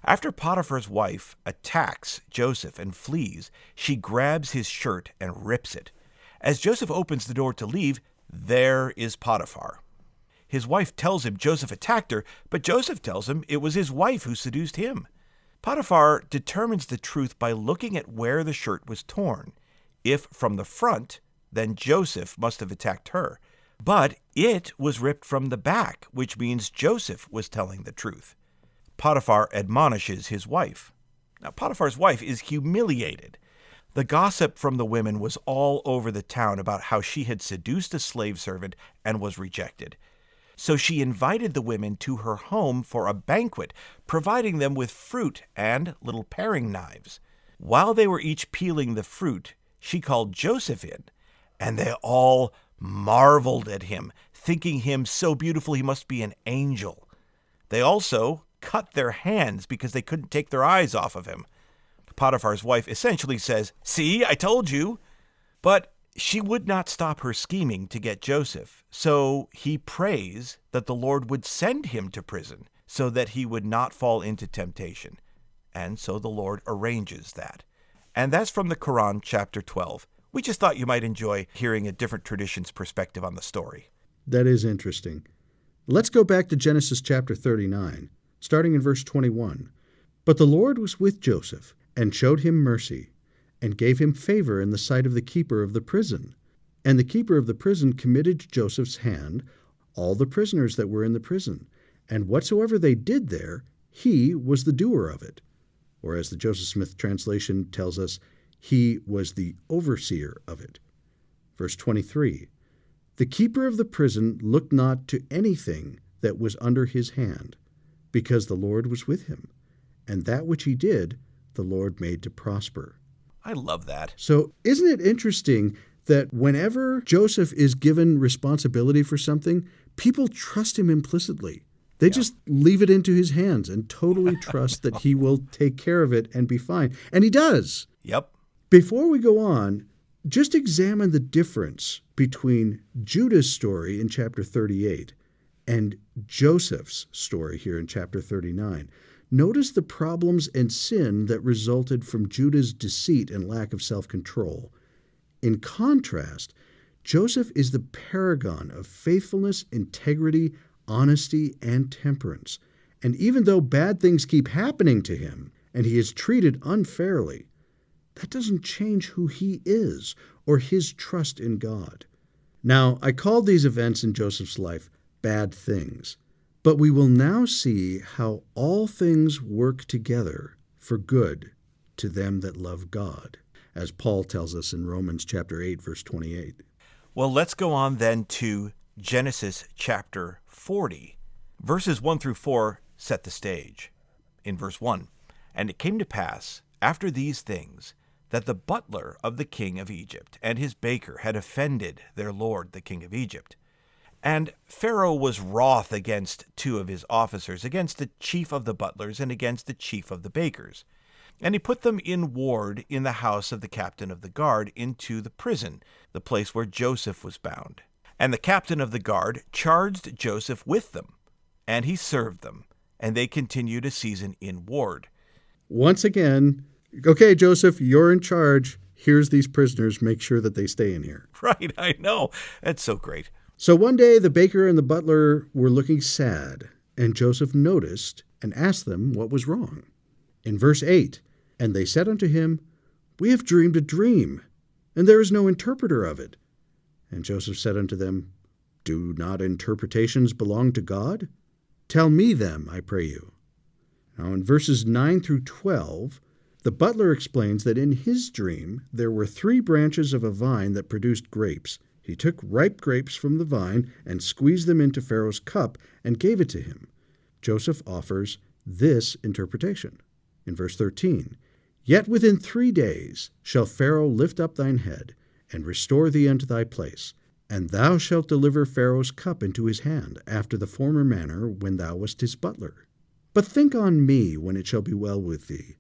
After Potiphar's wife attacks Joseph and flees, she grabs his shirt and rips it. As Joseph opens the door to leave, there is Potiphar. His wife tells him Joseph attacked her, but Joseph tells him it was his wife who seduced him. Potiphar determines the truth by looking at where the shirt was torn. If from the front, then Joseph must have attacked her. But it was ripped from the back, which means Joseph was telling the truth. Potiphar admonishes his wife. Now, Potiphar's wife is humiliated. The gossip from the women was all over the town about how she had seduced a slave servant and was rejected. So she invited the women to her home for a banquet, providing them with fruit and little paring knives. While they were each peeling the fruit, she called Joseph in, and they all marveled at him, thinking him so beautiful he must be an angel. They also cut their hands because they couldn't take their eyes off of him. Potiphar's wife essentially says, "See, I told you." But she would not stop her scheming to get Joseph, so he prays that the Lord would send him to prison so that he would not fall into temptation. And so the Lord arranges that. And that's from the Quran, chapter 12. We just thought you might enjoy hearing a different tradition's perspective on the story. That is interesting. Let's go back to Genesis chapter 39, starting in verse 21. But the Lord was with Joseph and showed him mercy, and gave him favor in the sight of the keeper of the prison. And the keeper of the prison committed to Joseph's hand all the prisoners that were in the prison, and whatsoever they did there, he was the doer of it. Or as the Joseph Smith translation tells us, he was the overseer of it. Verse 23, the keeper of the prison looked not to anything that was under his hand, because the Lord was with him, and that which he did, the Lord made to prosper. I love that. So isn't it interesting that whenever Joseph is given responsibility for something, people trust him implicitly. They just leave it into his hands and totally trust that he will take care of it and be fine. And he does. Yep. Before we go on, just examine the difference between Judah's story in chapter 38 and Joseph's story here in chapter 39. Notice the problems and sin that resulted from Judah's deceit and lack of self-control. In contrast, Joseph is the paragon of faithfulness, integrity, honesty, and temperance. And even though bad things keep happening to him and he is treated unfairly, that doesn't change who he is or his trust in God. Now, I called these events in Joseph's life bad things, but we will now see how all things work together for good to them that love God, as Paul tells us in Romans chapter 8, verse 28. Well, let's go on then to Genesis chapter 40. Verses 1 through 4 set the stage. In verse 1, "And it came to pass, after these things, that the butler of the king of Egypt and his baker had offended their lord the king of Egypt. And Pharaoh was wroth against two of his officers, against the chief of the butlers and against the chief of the bakers. And he put them in ward in the house of the captain of the guard into the prison, the place where Joseph was bound. And the captain of the guard charged Joseph with them, and he served them, and they continued a season in ward." Once again, okay, Joseph, you're in charge. Here's these prisoners. Make sure that they stay in here. Right, I know. That's so great. So one day the baker and the butler were looking sad, and Joseph noticed and asked them what was wrong. In verse 8, "And they said unto him, We have dreamed a dream, and there is no interpreter of it. And Joseph said unto them, Do not interpretations belong to God? Tell me them, I pray you." Now in verses 9 through 12, the butler explains that in his dream there were 3 branches of a vine that produced grapes. He took ripe grapes from the vine and squeezed them into Pharaoh's cup and gave it to him. Joseph offers this interpretation. In verse 13, "Yet within 3 days shall Pharaoh lift up thine head, and restore thee unto thy place, and thou shalt deliver Pharaoh's cup into his hand, after the former manner when thou wast his butler. But think on me when it shall be well with thee,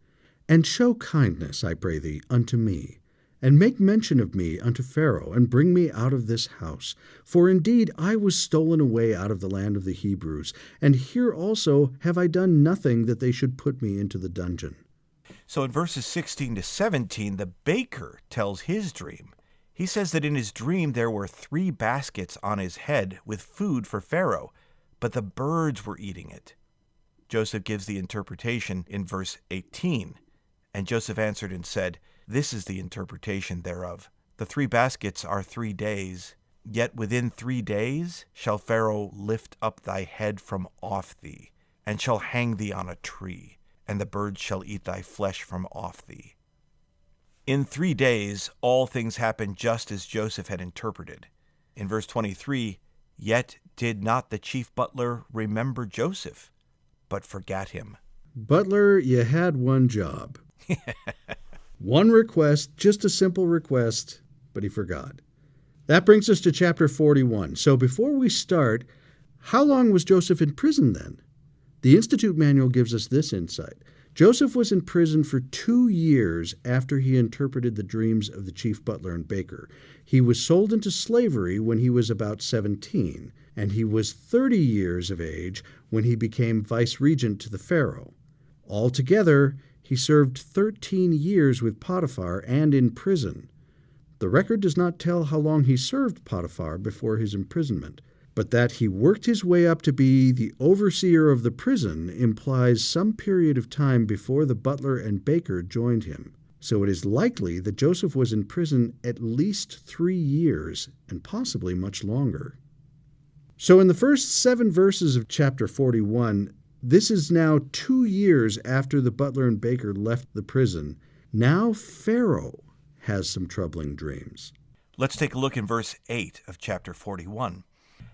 and show kindness, I pray thee, unto me, and make mention of me unto Pharaoh, and bring me out of this house. For indeed I was stolen away out of the land of the Hebrews, and here also have I done nothing that they should put me into the dungeon." So in verses 16 to 17, the baker tells his dream. He says that in his dream there were 3 baskets on his head with food for Pharaoh, but the birds were eating it. Joseph gives the interpretation in verse 18. "And Joseph answered and said, This is the interpretation thereof. The 3 baskets are 3 days, yet within 3 days shall Pharaoh lift up thy head from off thee, and shall hang thee on a tree, and the birds shall eat thy flesh from off thee." In 3 days, all things happened just as Joseph had interpreted. In verse 23, "Yet did not the chief butler remember Joseph, but forgat him." Butler, you had one job. One request, just a simple request, but he forgot. That brings us to chapter 41. So before we start, how long was Joseph in prison then? The Institute Manual gives us this insight. Joseph was in prison for 2 years after he interpreted the dreams of the chief butler and baker. He was sold into slavery when he was about 17, and he was 30 years of age when he became vice-regent to the Pharaoh. Altogether, he served 13 years with Potiphar and in prison. The record does not tell how long he served Potiphar before his imprisonment, but that he worked his way up to be the overseer of the prison implies some period of time before the butler and baker joined him. So it is likely that Joseph was in prison at least 3 years, and possibly much longer. So in the first 7 verses of chapter 41, this is now 2 years after the butler and baker left the prison. Now Pharaoh has some troubling dreams. Let's take a look in verse 8 of chapter 41.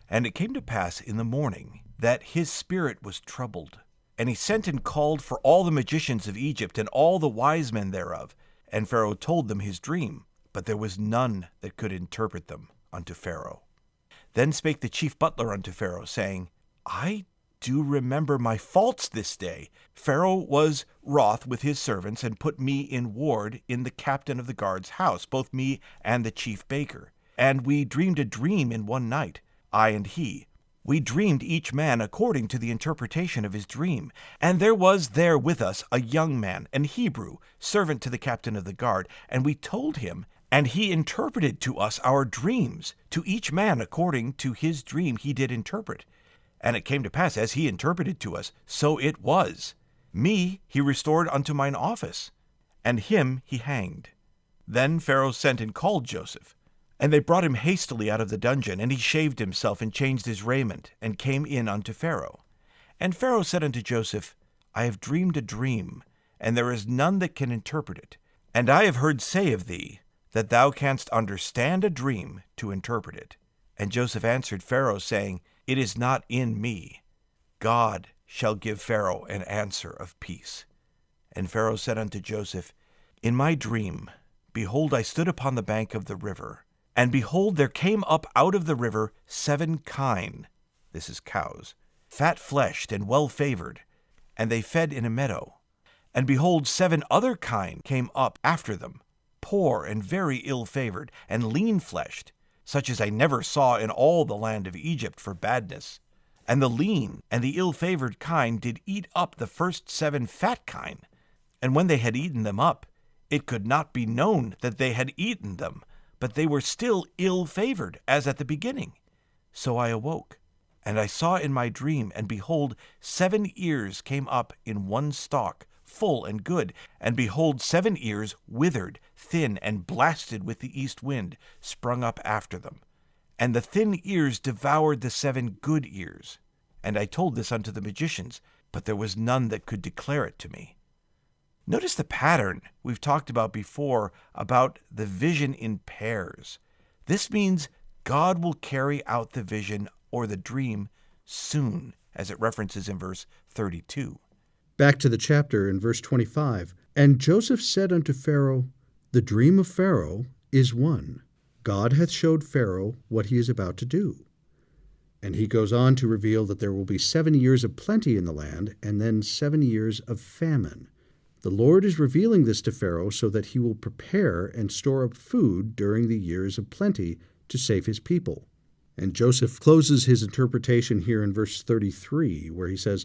"And it came to pass in the morning that his spirit was troubled, and he sent and called for all the magicians of Egypt and all the wise men thereof. And Pharaoh told them his dream. but there was none that could interpret them unto Pharaoh. Then spake the chief butler unto Pharaoh, saying, I do remember my faults this day. Pharaoh was wroth with his servants, and put me in ward in the captain of the guard's house, both me and the chief baker. And we dreamed a dream in one night, I and he. We dreamed each man according to the interpretation of his dream. And there was there with us a young man, an Hebrew, servant to the captain of the guard, and we told him, and he interpreted to us our dreams. To each man according to his dream he did interpret. And it came to pass, as he interpreted to us, so it was. Me he restored unto mine office, and him he hanged. Then Pharaoh sent and called Joseph. And they brought him hastily out of the dungeon, and he shaved himself, and changed his raiment, and came in unto Pharaoh. And Pharaoh said unto Joseph, I have dreamed a dream, and there is none that can interpret it. And I have heard say of thee, that thou canst understand a dream to interpret it. And Joseph answered Pharaoh, saying, It is not in me. God shall give Pharaoh an answer of peace. And Pharaoh said unto Joseph, In my dream, behold, I stood upon the bank of the river, and behold, there came up out of the river 7 kine, this is cows, fat-fleshed and well-favored, and they fed in a meadow. And behold, 7 other kine came up after them, poor and very ill-favored, and lean-fleshed, such as I never saw in all the land of Egypt for badness. And the lean and the ill-favored kine did eat up the first 7 fat kine. And when they had eaten them up, it could not be known that they had eaten them, but they were still ill-favored, as at the beginning. So I awoke, and I saw in my dream, and behold, 7 ears came up in one stalk, full and good, and behold, 7 ears withered, thin, and blasted with the east wind, sprung up after them. And the thin ears devoured the 7 good ears. And I told this unto the magicians, but there was none that could declare it to me. Notice the pattern we've talked about before about the vision in pairs. This means God will carry out the vision or the dream soon, as it references in verse 32. Back to the chapter in verse 25. And Joseph said unto Pharaoh, The dream of Pharaoh is one. God hath showed Pharaoh what he is about to do. And he goes on to reveal that there will be 7 years of plenty in the land, and then 7 years of famine. The Lord is revealing this to Pharaoh so that he will prepare and store up food during the years of plenty to save his people. And Joseph closes his interpretation here in verse 33, where he says,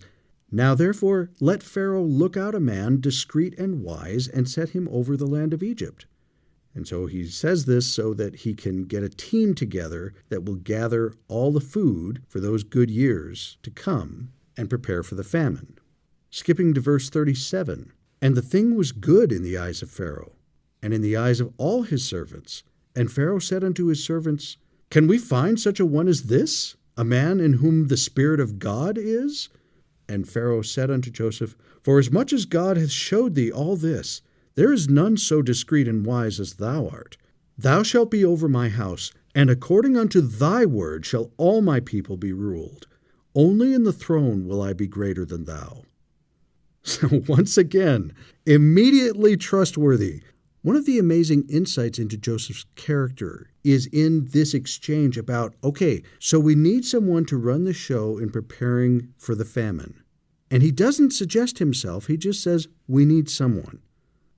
Now therefore let Pharaoh look out a man discreet and wise, and set him over the land of Egypt. And so he says this so that he can get a team together that will gather all the food for those good years to come and prepare for the famine. Skipping to verse 37. And the thing was good in the eyes of Pharaoh, and in the eyes of all his servants. And Pharaoh said unto his servants, Can we find such a one as this, a man in whom the Spirit of God is? And Pharaoh said unto Joseph, Forasmuch as God hath showed thee all this, there is none so discreet and wise as thou art. Thou shalt be over my house, and according unto thy word shall all my people be ruled. Only in the throne will I be greater than thou. So once again, immediately trustworthy. One of the amazing insights into Joseph's character is in this exchange about, okay, so we need someone to run the show in preparing for the famine. And he doesn't suggest himself, he just says, we need someone.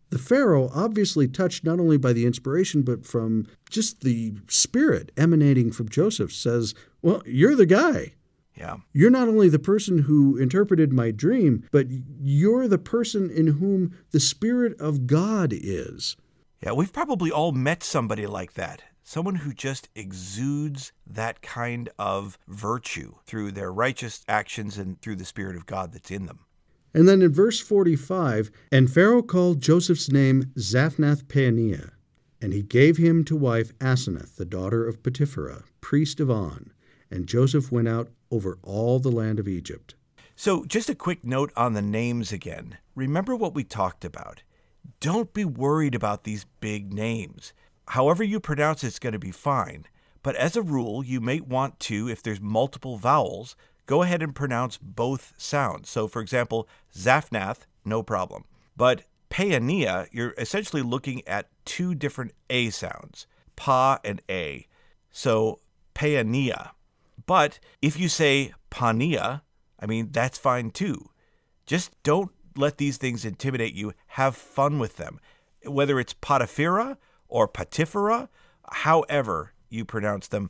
The Pharaoh, obviously touched not only by the inspiration, but from just the spirit emanating from Joseph, says, well, you're the guy. Yeah. You're not only the person who interpreted my dream, but you're the person in whom the Spirit of God is. Yeah, we've probably all met somebody like that. Someone who just exudes that kind of virtue through their righteous actions and through the Spirit of God that's in them. And then in verse 45, And Pharaoh called Joseph's name Zaphnath-Paaneah, and he gave him to wife Asenath, the daughter of Potipherah, priest of On. And Joseph went out over all the land of Egypt. So just a quick note on the names again. Remember what we talked about. Don't be worried about these big names. However you pronounce it's going to be fine. But as a rule, you may want to, if there's multiple vowels, go ahead and pronounce both sounds. So for example, Zaphnath, no problem. But Paeania, you're essentially looking at two different A sounds, pa and a. So Paeania. But if you say Pania, that's fine too. Just don't let these things intimidate you. Have fun with them. Whether it's Potiphera or Patifera, however you pronounce them,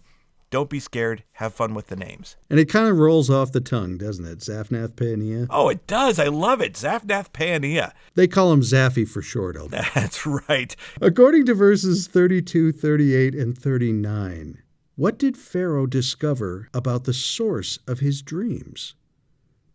don't be scared. Have fun with the names. And it kind of rolls off the tongue, doesn't it? Zaphnath Paeania. Oh, it does. I love it. Zaphnath Paeania. They call him Zaffy for short, Elder. That's right. According to verses 32, 38, and 39, what did Pharaoh discover about the source of his dreams?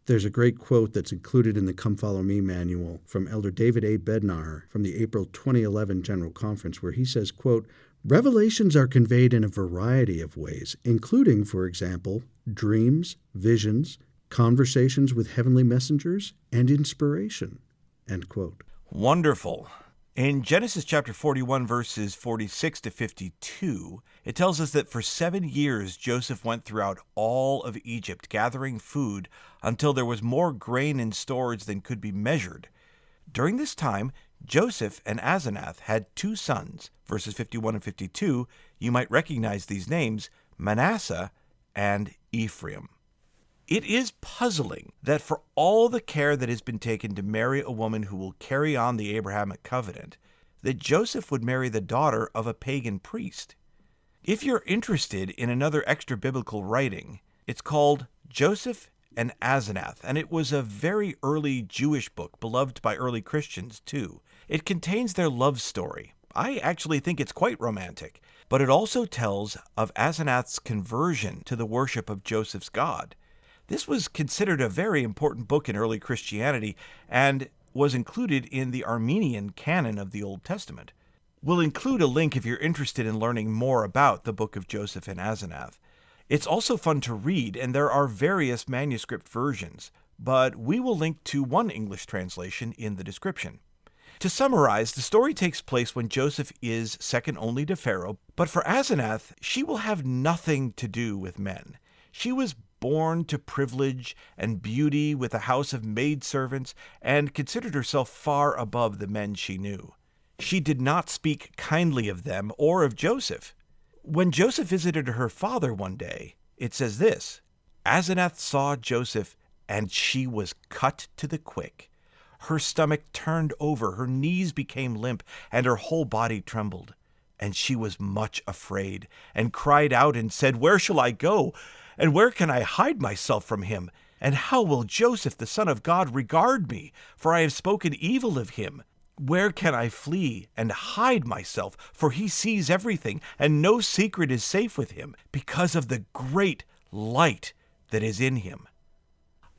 There's a great quote that's included in the Come Follow Me manual from Elder David A. Bednar from the April 2011 General Conference, where he says, quote, "Revelations are conveyed in a variety of ways, including, for example, dreams, visions, conversations with heavenly messengers, and inspiration." End quote. Wonderful. In Genesis chapter 41, verses 46 to 52, it tells us that for 7 years Joseph went throughout all of Egypt, gathering food until there was more grain in storage than could be measured. During this time, Joseph and Asenath had 2 sons. Verses 51 and 52, you might recognize these names, Manasseh and Ephraim. It is puzzling that for all the care that has been taken to marry a woman who will carry on the Abrahamic covenant, that Joseph would marry the daughter of a pagan priest. If you're interested in another extra-biblical writing, it's called Joseph and Asenath, and it was a very early Jewish book, beloved by early Christians too. It contains their love story. I actually think it's quite romantic, but it also tells of Asenath's conversion to the worship of Joseph's God. This was considered a very important book in early Christianity and was included in the Armenian canon of the Old Testament. We'll include a link if you're interested in learning more about the book of Joseph and Asenath. It's also fun to read, and there are various manuscript versions, but we will link to one English translation in the description. To summarize, the story takes place when Joseph is second only to Pharaoh, but for Asenath, she will have nothing to do with men. She was born to privilege and beauty with a house of maidservants and considered herself far above the men she knew. She did not speak kindly of them or of Joseph. When Joseph visited her father one day, it says this, "Asenath saw Joseph, and she was cut to the quick. Her stomach turned over, her knees became limp, and her whole body trembled. And she was much afraid, and cried out and said, 'Where shall I go? And where can I hide myself from him? And how will Joseph, the Son of God, regard me? For I have spoken evil of him. Where can I flee and hide myself? For he sees everything, and no secret is safe with him, because of the great light that is in him.'"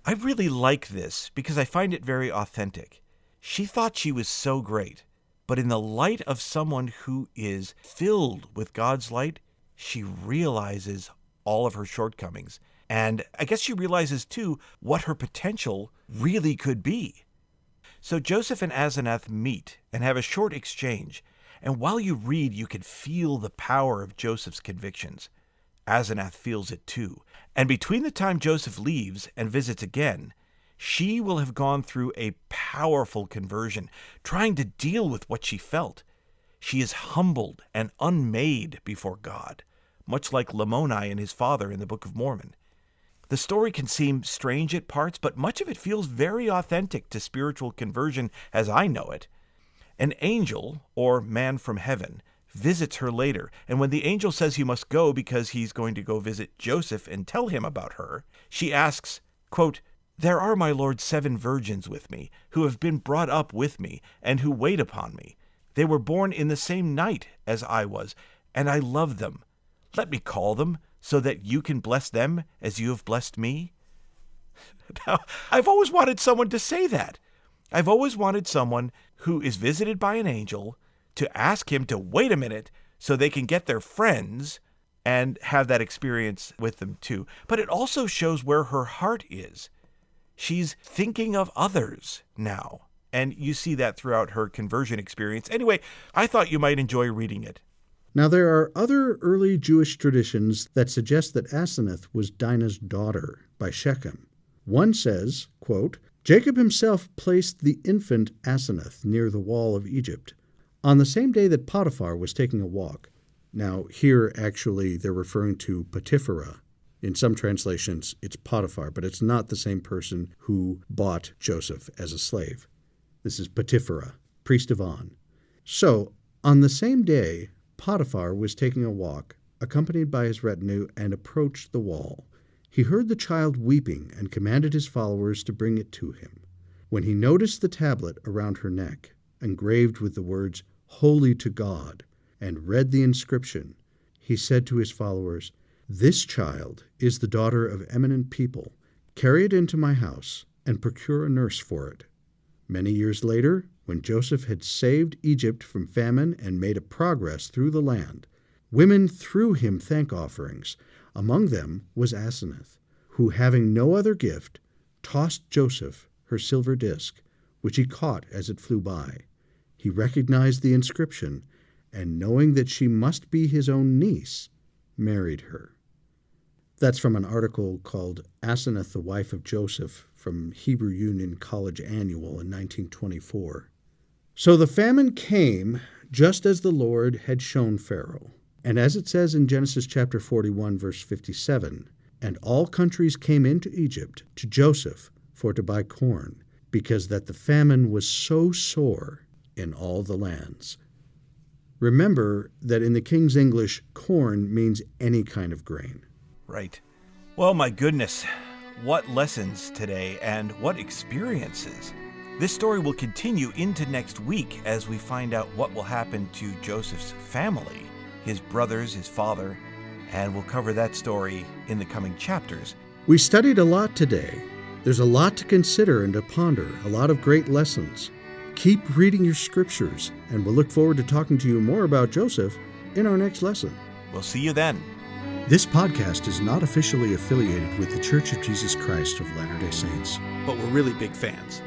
I really like this because I find it very authentic. She thought she was so great, but in the light of someone who is filled with God's light, she realizes all of her shortcomings. And I guess she realizes, too, what her potential really could be. So Joseph and Asenath meet and have a short exchange. And while you read, you can feel the power of Joseph's convictions. Asenath feels it, too. And between the time Joseph leaves and visits again, she will have gone through a powerful conversion, trying to deal with what she felt. She is humbled and unmade before God, much like Lamoni and his father in the Book of Mormon. The story can seem strange at parts, but much of it feels very authentic to spiritual conversion as I know it. An angel, or man from heaven, visits her later, and when the angel says he must go because he's going to go visit Joseph and tell him about her, she asks, quote, "There are, my lord, 7 virgins with me, who have been brought up with me, and who wait upon me. They were born in the same night as I was, and I love them. Let me call them, so that you can bless them as you have blessed me." Now, I've always wanted someone to say that. I've always wanted someone who is visited by an angel to ask him to wait a minute so they can get their friends and have that experience with them too. But it also shows where her heart is. She's thinking of others now. And you see that throughout her conversion experience. Anyway, I thought you might enjoy reading it. Now, there are other early Jewish traditions that suggest that Asenath was Dinah's daughter by Shechem. One says, quote, Jacob himself placed the infant Asenath near the wall of Egypt on the same day that Potiphar was taking a walk. Now, here actually they're referring to Potipharah. In some translations, it's Potiphar, but it's not the same person who bought Joseph as a slave. This is Potipharah, priest of On. So, on the same day, Potiphar was taking a walk, accompanied by his retinue, and approached the wall. He heard the child weeping and commanded his followers to bring it to him. When he noticed the tablet around her neck, engraved with the words, "Holy to God," and read the inscription, he said to his followers, "This child is the daughter of eminent people. Carry it into my house and procure a nurse for it." Many years later, when Joseph had saved Egypt from famine and made a progress through the land, women threw him thank offerings. Among them was Asenath, who, having no other gift, tossed Joseph her silver disk, which he caught as it flew by. He recognized the inscription, and knowing that she must be his own niece, married her. That's from an article called Asenath, the Wife of Joseph, from Hebrew Union College Annual in 1924. So the famine came just as the Lord had shown Pharaoh. And as it says in Genesis chapter 41, verse 57, "And all countries came into Egypt to Joseph for to buy corn, because that the famine was so sore in all the lands." Remember that in the King's English, corn means any kind of grain. Right. Well, my goodness, what lessons today and what experiences. This story will continue into next week as we find out what will happen to Joseph's family, his brothers, his father, and we'll cover that story in the coming chapters. We studied a lot today. There's a lot to consider and to ponder, a lot of great lessons. Keep reading your scriptures, and we'll look forward to talking to you more about Joseph in our next lesson. We'll see you then. This podcast is not officially affiliated with the Church of Jesus Christ of Latter-day Saints, but we're really big fans.